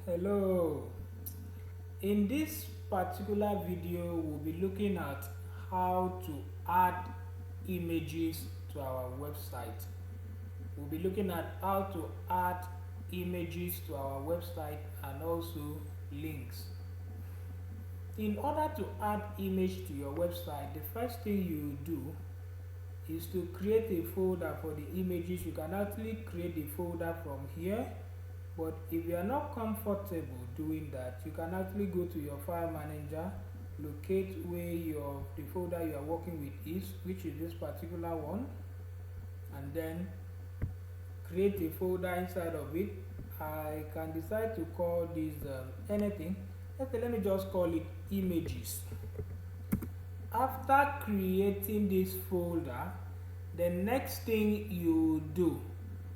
Hello. In this particular video, we'll be looking at how to add images to our website. We'll be looking at how to add images to our website and also links. In order to add image to your website, the first thing you do is to create a folder for the images. You can actually create the folder from here, but if you are not comfortable doing that, you can actually go to your file manager, locate where the folder you are working with is, which is this particular one, and then create a folder inside of it. I can decide to call this anything. Let me just call it images. After creating this folder, the next thing you do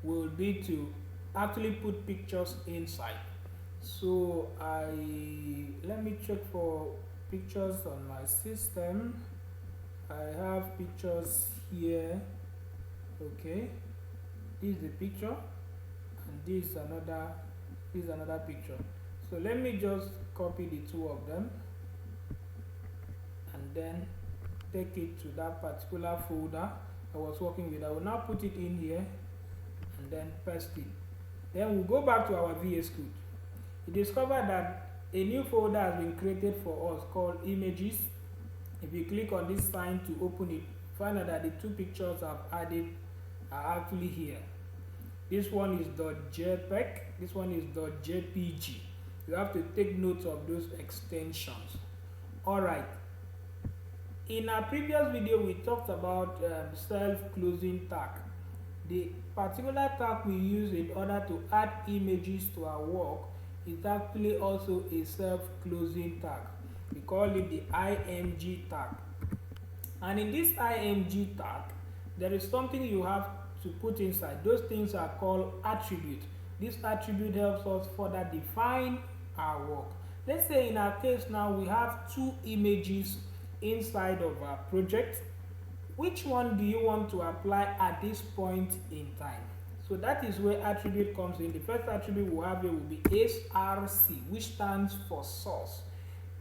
will be to actually put pictures inside. So let me check for pictures on my system. I have pictures here. Okay, this is the picture, and this is another picture. So let me just copy the two of them and then take it to that particular folder I was working with. I will now put it in here and then paste it. Then we'll go back to our VS Code. You discover that a new folder has been created for us called images. If you click on this sign to open it, find out that the two pictures I've added are actually here. This one is .jpeg, this one is .jpg. You have to take note of those extensions. Alright, in our previous video we talked about self-closing tag. The particular tag we use in order to add images to our work is actually also a self-closing tag. We call it the img tag. And in this img tag, there is something you have to put inside. Those things are called attributes. This attribute helps us further define our work. Let's say in our case now we have two images inside of our project. Which one do you want to apply at this point in time? So that is where attribute comes in. The first attribute we have here will be SRC, which stands for source.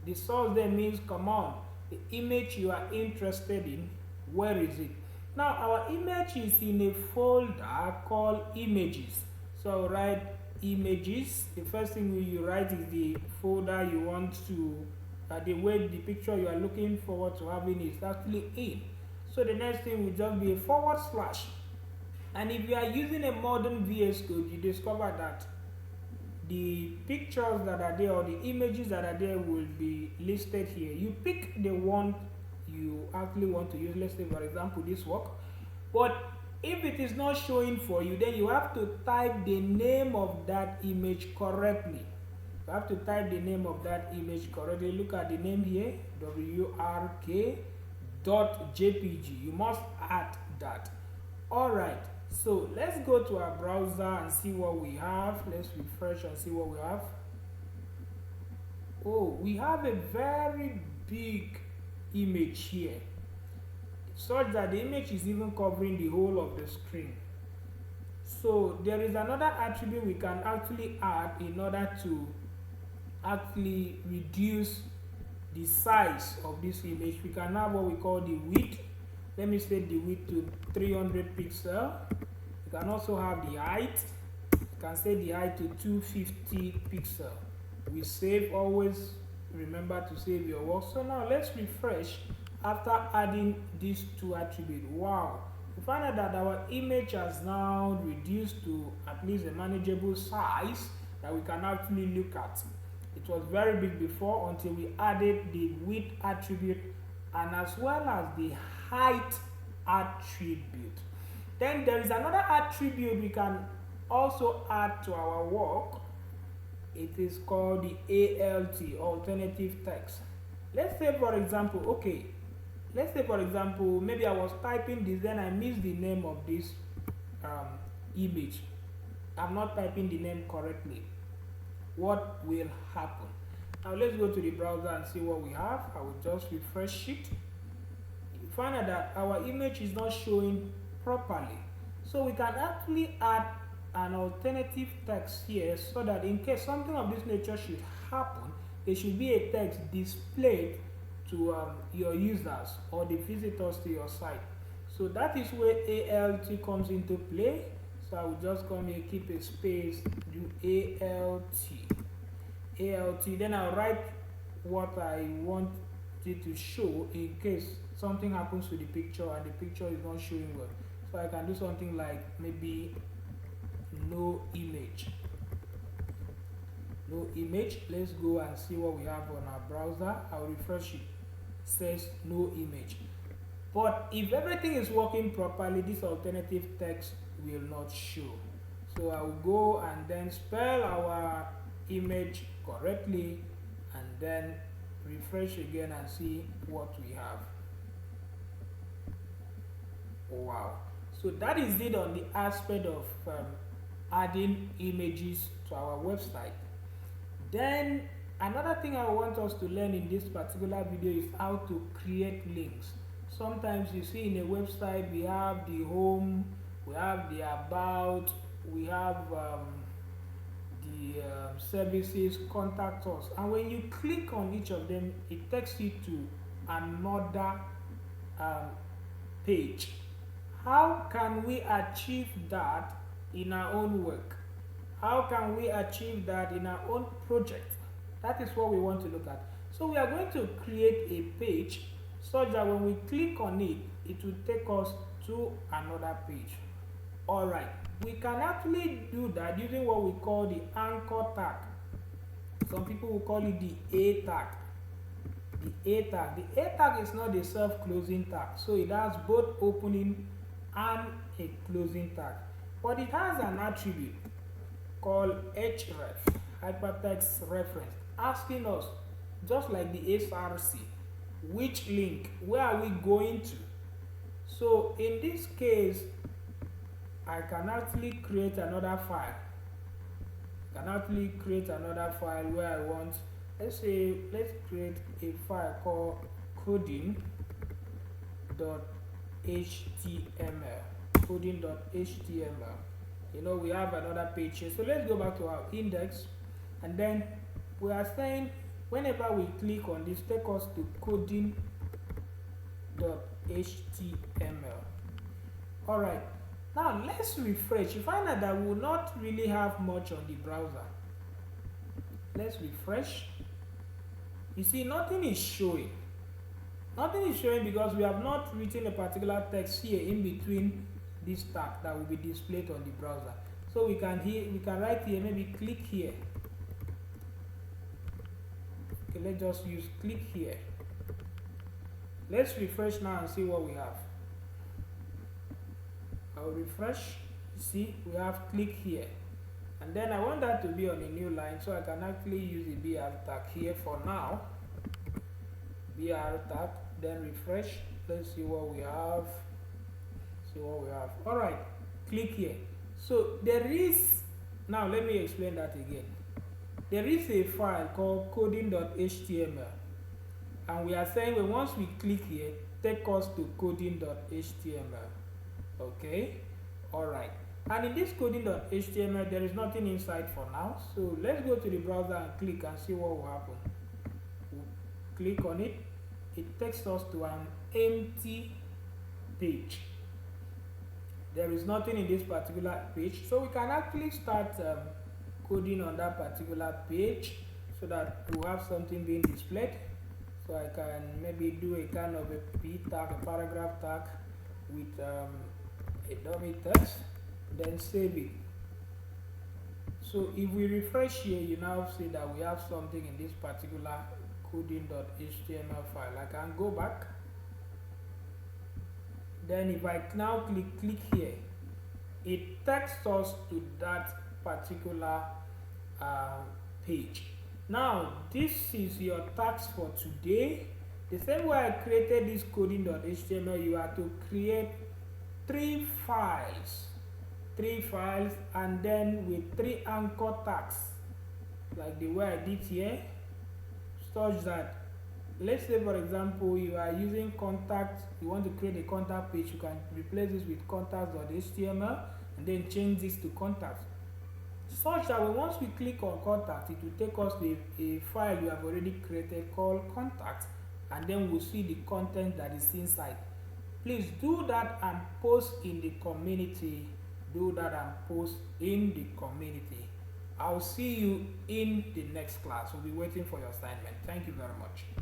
The source there means, come on, the image you are interested in, where is it? Now our image is in a folder called images. So I'll write images. The first thing you write is the folder you want to, the way the picture you are looking forward to having is actually in. So the next thing will just be a /. And if you are using a modern VS Code, you discover that the pictures that are there or the images that are there will be listed here. You pick the one you actually want to use. Let's say for example this work. But if it is not showing for you, then you have to type the name of that image correctly. You have to type the name of that image correctly. Look at the name here, wrk.jpg. You must add that. Alright, so let's go to our browser and see what we have. Let's refresh and see what we have. Oh, we have a very big image here, such that the image is even covering the whole of the screen. So there is another attribute we can actually add in order to actually reduce the size of this image. We can have what we call the width. Let me set the width to 300 pixels. You can also have the height. You can set the height to 250 pixels. We save, always remember to save your work. So now let's refresh after adding these two attributes. Wow, we find out that our image has now reduced to at least a manageable size that we can actually look at. It was very big before until we added the width attribute and as well as the height attribute. Then there is another attribute we can also add to our work. It is called the ALT, alternative text. Let's say for example, maybe I was typing this, then I missed the name of this image. I'm not typing the name correctly. What will happen? Now let's go to the browser and see what we have. I will just refresh it. You find out that our image is not showing properly. So we can actually add an alternative text here so that in case something of this nature should happen, there should be a text displayed to your users or the visitors to your site. So that is where ALT comes into play. So I will just come here, keep a space, do ALT, then I'll write what I want it to show in case something happens to the picture and the picture is not showing well. So I can do something like maybe no image. No image. Let's go and see what we have on our browser. I'll refresh it. It says no image. But if everything is working properly, this alternative text will not show. So I will go and then spell our image correctly and then refresh again and see what we have. Wow. So that is it on the aspect of adding images to our website. Then another thing I want us to learn in this particular video is how to create links. Sometimes you see in a website we have the home, we have the about, we have the services, contact us, and when you click on each of them it takes you to another page. How can we achieve that in our own work? How can we achieve that in our own project? That is what we want to look at. So we are going to create a page such that when we click on it, it will take us to another page. Alright, we can actually do that using what we call the anchor tag. Some people will call it the A tag. The A tag. The A tag is not a self-closing tag, so it has both opening and a closing tag. But it has an attribute called href, hypertext reference, asking us, just like the SRC, which link, where are we going to? So in this case, I can actually create another file. Where I want, let's create a file called coding.html. You know, we have another page here. So let's go back to our index, and then we are saying whenever we click on this, take us to coding.html. Alright, now let's refresh. You find out that we will not really have much on the browser. Let's refresh. You see, nothing is showing. Nothing is showing because we have not written a particular text here in between this tag that will be displayed on the browser. So we can write here, maybe click here. Okay, let's just use click here. Let's refresh now and see what we have. I'll refresh. You see, we have click here. And then I want that to be on a new line, so I can actually use the BR tag here for now. BR tag, then refresh. Let's see what we have. Alright, click here. So there is, now let me explain that again. There is a file called coding.html, and we are saying when once we click here, take us to coding.html. Okay, alright. And in this coding.html, there is nothing inside for now. So let's go to the browser and click and see what will happen. We'll click on it. It takes us to an empty page. There is nothing in this particular page, so we can actually start coding on that particular page so that we have something being displayed. So I can maybe do a kind of a P tag, a paragraph tag with a dummy text, then save it. So if we refresh here, you now see that we have something in this particular coding.html file. I can go back. Then if I now click here, it takes us to that particular page. Now this is your task for today. The same way I created this coding.html, you have to create three files, and then with 3 anchor tags, like the way I did here, such that, let's say for example, you are using contact, you want to create a contact page, you can replace this with contacts.html, and and then change this to contact, such that once we click on contact, it will take us to a file you have already created called contact, and then we'll see the content that is inside. Please do that and post in the community. Do that and post in the community. I'll see you in the next class. We'll be waiting for your assignment. Thank you very much.